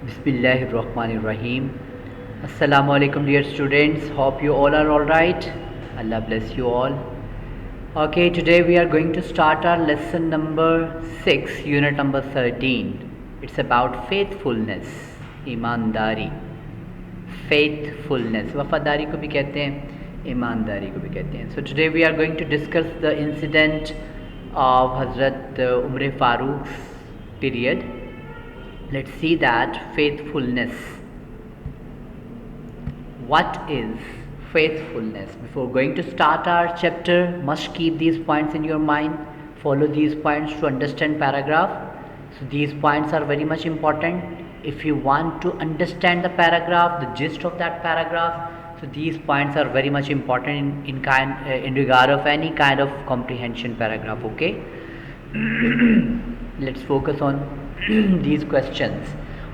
Bismillahirrahmanirrahim. Assalamu alaikum dear students. Hope you all are alright. Allah bless you all. Okay, today we are going to start our lesson number 6, unit number 13. It's about faithfulness, ईमानदारी. Faithfulness, वफादारी को भी कहते हैं, ईमानदारी को भी कहते हैं. So today we are going to discuss the incident of Hazrat Umar Farooq's period. Let's see that faithfulness. What is faithfulness? Before going to start our chapter, must keep these points in your mind. Follow these points to understand paragraph. So these points are very much important. If you want to understand the paragraph, the gist of that paragraph, so these points are very much important in regard of any kind of comprehension paragraph. Okay. Let's focus on these questions.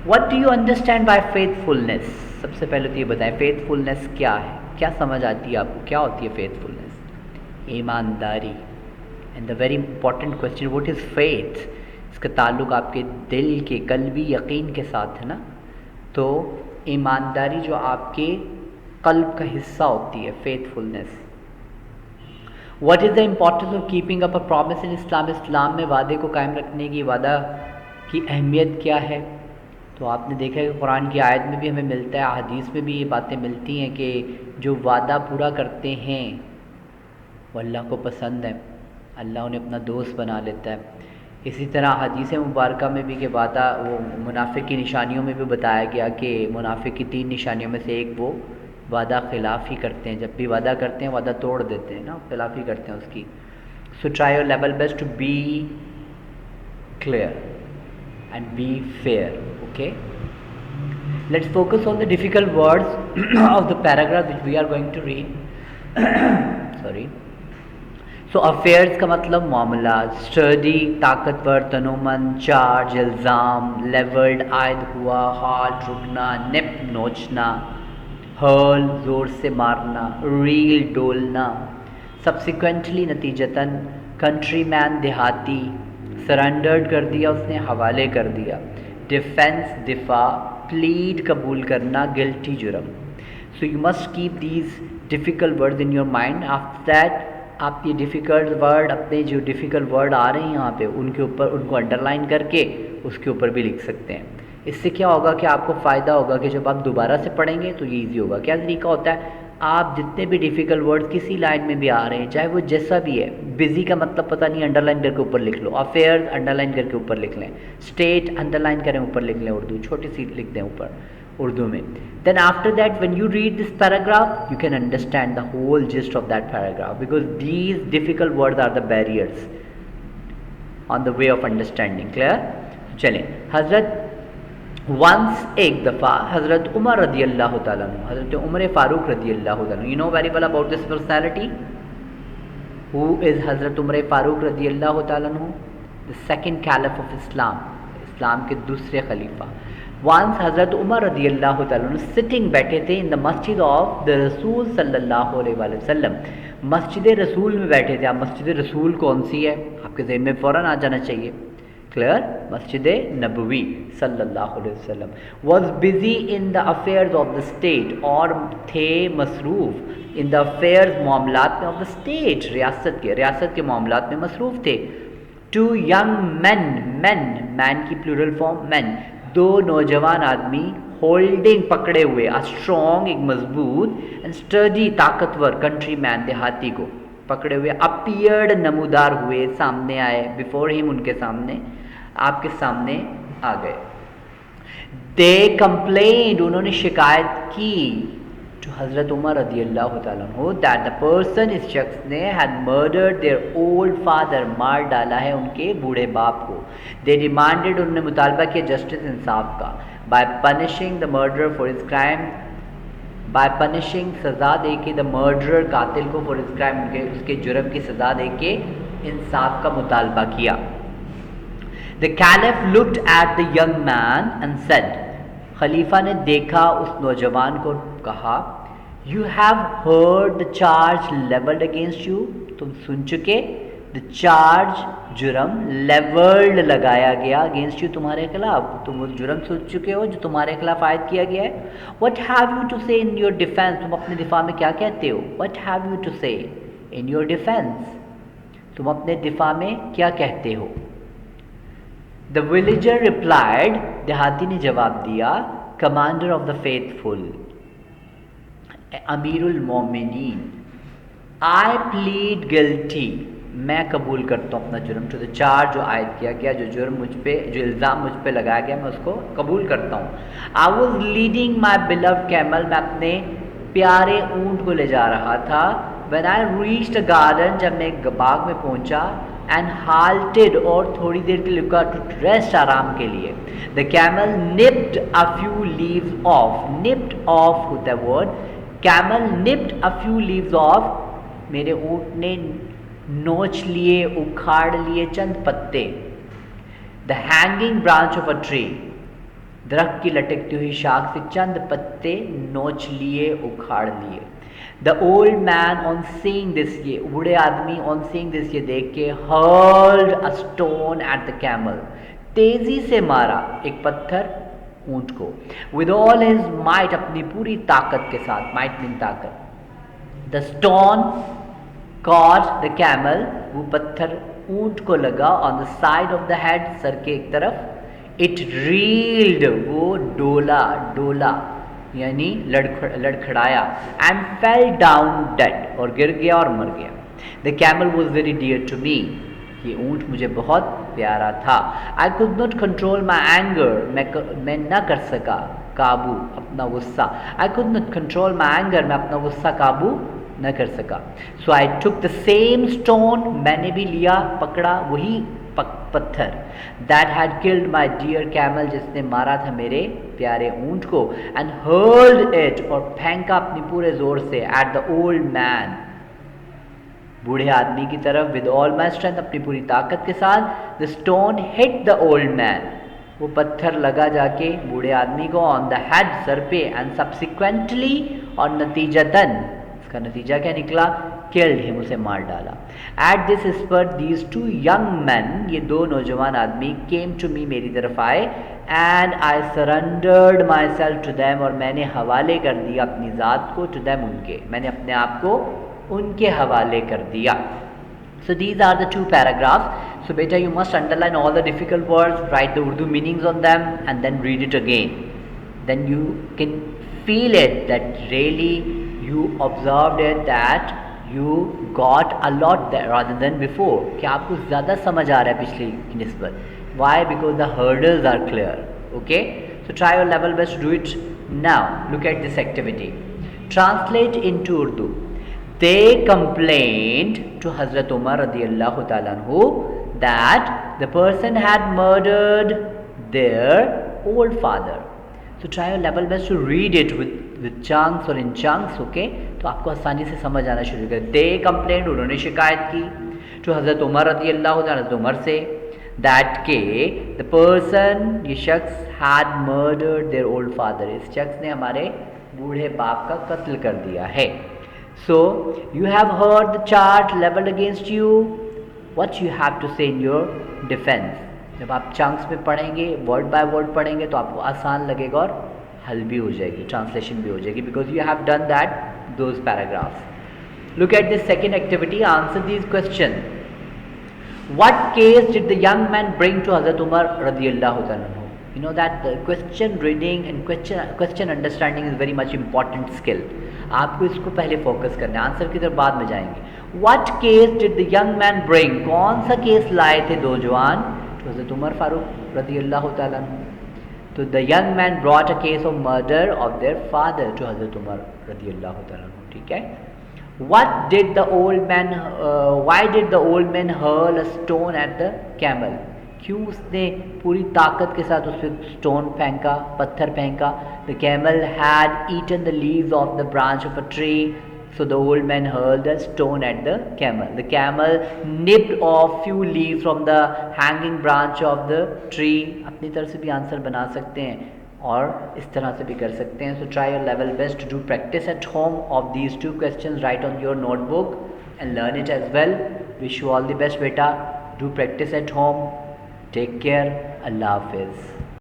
What do you understand by faithfulness? सबसे पहले तो ये बताएं faithfulness क्या है, क्या समझ आती है आपको, क्या होती है faithfulness? ईमानदारी. And the very important question, what is faith? इसका ताल्लुक आपके दिल के कल्बी यकीन के साथ है ना. तो ईमानदारी जो आपके कल्ब का हिस्सा होती है, faithfulness. What is the importance of keeping up a promise in Islam? इस्लाम में वादे को कायम रखने की, वादा की अहमियत क्या है? तो आपने देखा है कि कुरान की आयत में भी हमें मिलता है, हदीस में भी ये बातें मिलती हैं कि जो वादा पूरा करते हैं वो अल्लाह को पसंद है, अल्लाह उन्हें अपना दोस्त बना लेता है. इसी तरह हदीस मुबारका में भी कि वादा, वो मुनाफिक की निशानियों में भी बताया गया कि मुनाफिक की 3 निशानियों में से एक वो वादा खिलाफ ही करते हैं. जब भी वादा करते हैं वादा तोड़ देते हैं ना, खिलाफ ही करते हैं उसकी. So try your level best to be clear and be fair. Okay, let's focus on the difficult words of the paragraph which we are going to read. Sorry. So affairs का मतलब मामला, स्टडी ताकतवर, तनोमन, charge इल्ज़ाम, levelled आयद हुआ, heart रुकना, निप नोचना, hurl ज़ोर से मारना, रील डोलना, सब्सिक्वेंटली नतीजतन, कंट्री मैन देहाती, सरेंडर्ड कर दिया उसने, हवाले कर दिया, डिफेंस दिफा, प्लीड कबूल करना, गिल्टी जुर्म. So you must keep these difficult words in your mind. After that आप ये डिफ़िकल्ट वर्ड, अपने जो डिफ़िकल्ट वर्ड आ रहे हैं यहाँ पे, उनके ऊपर उनको अंडरलाइन करके उसके ऊपर भी लिख सकते हैं. इससे क्या होगा कि आपको फ़ायदा होगा कि जब आप दोबारा से पढ़ेंगे तो ये ईजी होगा. क्या तरीका होता है, आप जितने भी डिफ़िकल्ट वर्ड्स किसी लाइन में भी आ रहे हैं, चाहे वो जैसा भी है, बिज़ी का मतलब पता नहीं, अंडरलाइन करके ऊपर लिख लो. अफेयर्स अंडरलाइन करके ऊपर लिख लें. स्टेट अंडरलाइन करें ऊपर लिख लें, उर्दू छोटी सी लिख दें ऊपर उर्दू में. Then after that when you read this paragraph you can understand the whole gist of that paragraph, because these difficult words are the barriers on the way of understanding. Clear? चलें. हज़रत वंस एक दफ़ा हज़रत उमर रदी अल्लाह तआला अन्हु, हज़रत उमर फ़ारूक रदी अल्लाह तआला अन्हु, you know very well about this personality. Who is हज़रत उमर फ़ारूक रदी अल्लाह तआला अन्हु? The second caliph of Islam, Islam के दूसरे खलीफा. वंस हज़रत उमर रदी अल्लाह तआला अन्हु सिटिंग, बैठे थे, इन द मस्जिद ऑफ द रसूल सल्लल्लाहु अलैहि वसल्लम, मस्जिद रसूल में बैठे थे. आप मस्जिद रसूल कौन सी है आपके ज़हन में फ़ौरन आ जाना चाहिए. क्लियर? मस्जिद नबवी सल्लल्लाहु अलैहि वसल्लम. Was busy in the affairs of the state, और थे मसरूफ़ इन द अफेयर्स मामलात में, ऑफ द स्टेट रियासत के मामलात में मसरूफ़ थे. टू यंग मैन, मैन की प्लूरल फॉर्म मैन, 2 नौजवान आदमी, होल्डिंग पकड़े हुए, अ स्ट्रॉन्ग एक मजबूत, एंड स्टडी ताकतवर, कंट्री मैन देहाती को पकड़े हुए, अपीयर्ड नमूदार हुए, सामने आए, बिफोर हिम उनके सामने, आपके सामने आ गए. दे कंप्लेंड, उन्होंने शिकायत की, टू हज़रत उमर रदी अल्लाह तआला अन्हु, दैट द पर्सन, इस शख्स ने, had murdered their old father, मार डाला है उनके बूढ़े बाप को. दे डिमांडेड, उन्होंने मुतालबा किया जस्टिस, इंसाफ का, by punishing the murder for his crime, by punishing सज़ा दे के, द मर्डरर कातिल को, फॉर हिज क्राइम उसके जुर्म की सज़ा दे के इंसाफ का मुतालबा किया. The caliph looked at the young man and said, खलीफा ने देखा उस नौजवान को, कहा, you have heard the charge levelled against you, तुम सुन चुके द चार्ज जुर्म लेवर्ड लगाया गया अगेंस्ट यू तुम्हारे खिलाफ, तुम उस जुर्म सोच चुके हो जो तुम्हारे खिलाफ आयद किया गया है. व्हाट हैव यू टू से इन योर डिफेंस, तुम अपने दिफा में क्या कहते हो. व्हाट हैव यू टू से इन योर डिफेंस, तुम अपने दिफा में क्या कहते हो. द विलेजर रिप्लाइड, देहाती ने जवाब दिया, कमांडर ऑफ द फेथफुल, अमीरुल मोमिनीन, आई प्लीड गिल्टी, मैं कबूल करता हूँ अपना जुर्म, टू द चार्ज जो आयद किया गया, जो जुर्म मुझ पे, जो इल्ज़ाम मुझ पे लगाया गया, मैं उसको कबूल करता हूँ. I was leading my beloved camel, मैं अपने प्यारे ऊँट को ले जा रहा था. When I reached the garden, जब मैं एक बाग में पहुँचा, एंड हाल्टेड, और थोड़ी देर के लिए रुका, टू रेस्ट, आराम के लिए. The camel nipped a few leaves of, nipped of होता है word, camel nipped a few leaves of, मेरे ऊँट ने नोच लिए, उखाड़ लिए चंद पत्ते. The hanging branch of a tree, दरख्त की लटकती हुई शाख से चंद पत्ते नोच लिए, उखाड़ लिए. The old man on seeing this, ये बूढ़े आदमी, ऑन सीइंग दिस, ये देख के, hurled a stone at the camel, तेजी से मारा एक पत्थर ऊंट को. विद ऑल हिज माइट, अपनी पूरी ताकत के साथ, माइट मीन ताकत. The stone caught the camel, वो पत्थर ऊंट को लगा, on the side of the head, सर के एक तरफ. इट रील्ड, वो डोला, डोला यानी लड़खड़ाया. एंड फेल डाउन डेड, और गिर गया और मर गया. The camel was very dear to me, ये ऊँट मुझे बहुत प्यारा था. I could not control my anger, मैं न कर सका काबू अपना गुस्सा. आई could not control my anger, मैं अपना गुस्सा काबू न कर सका. So I took the same stone, मैंने भी लिया, पकड़ा वही पत्थर, that had killed my dear camel, जिसने मारा था मेरे प्यारे ऊँट को. एंड हर्ल्ड इट, और फेंका अपनी पूरे जोर से, एट द ओल्ड मैन, बूढ़े आदमी की तरफ. विद ऑल माई स्ट्रेंथ, अपनी पूरी ताकत के साथ. The stone hit the old man, वो पत्थर लगा जाके बूढ़े आदमी को, ऑन द हेड, सर पे. एंड सब्सिक्वेंटली, और नतीजतन, इसका नतीजा क्या निकला, किल्ड हिम, उसे मार डाला. At this spot these two young man, ये दो नौजवान आदमी, केम टू मी, मेरी तरफ आए. And I surrendered myself to them, और मैंने हवाले कर दिया अपनी ज़ात को, टू दैम, उनके, मैंने अपने आप को उनके हवाले कर दिया. So these are the two paragraphs. So beta, you must underline all the difficult words, write the Urdu meanings on them, and then read it again. Then you can feel it that really you observed it, that you got a lot there rather than before. कि आपको ज़्यादा समझ आ रहा है पिछली की निस्बत. Why? Because the hurdles are clear. Okay? So try your level best to do it now. Look at this activity. Translate into Urdu. They complained to Hazrat Umar radiyallahu ta'ala anhu that the person had murdered their old father. So try your level best to read it with chunks or in chunks, okay? तो आपको आसानी से समझ आना शुरू कर. They complained, उन्होंने शिकायत की, to हज़रत उमर रज़ियल्लाहु ताला, हज़रत उमर से, that के the person, ये शख्स, had murdered their old father, इस शख्स ने हमारे बूढ़े बाप का कत्ल कर दिया है. So you have heard the charge leveled against you. What you have to say in your defense? जब आप चंक्स में पढ़ेंगे, वर्ड बाय वर्ड पढ़ेंगे, तो आपको आसान लगेगा और हल भी हो जाएगी, ट्रांसलेशन भी हो जाएगी, because you have done that, those paragraphs. Look at this second activity. Answer these questions. What case did the young man bring to Hazrat Umar radiyallahu ta'ala? You know that the question reading and question understanding is very much important skill. आपको इसको पहले focus करना है, answer की तरफ बाद में जाएंगे. What case did the young man bring? कौन सा केस लाए थे दो जवान? तो हज़रत उमर फारूक रज़ियल्लाहु ताला अन्हु. तो the young man brought a case of murder of their father to हज़रत उमर रज़ियल्लाहु ताला अन्हु. ठीक है. What did the old man? Why did the old man hurl a stone at the camel? क्यों उसने पूरी ताकत के साथ उस पर स्टोन फेंका, पत्थर फेंका? The camel had eaten the leaves of the branch of a tree, so the old man hurled a stone at the camel. The camel nipped off few leaves from the hanging branch of the tree. अपनी तरफ से भी answer बना सकते हैं और इस तरह से भी कर सकते हैं. So try your level best to do practice at home of these two questions. Write on your notebook and learn it as well. Wish you all the best, beta. Do practice at home. Take care. Allah Hafiz.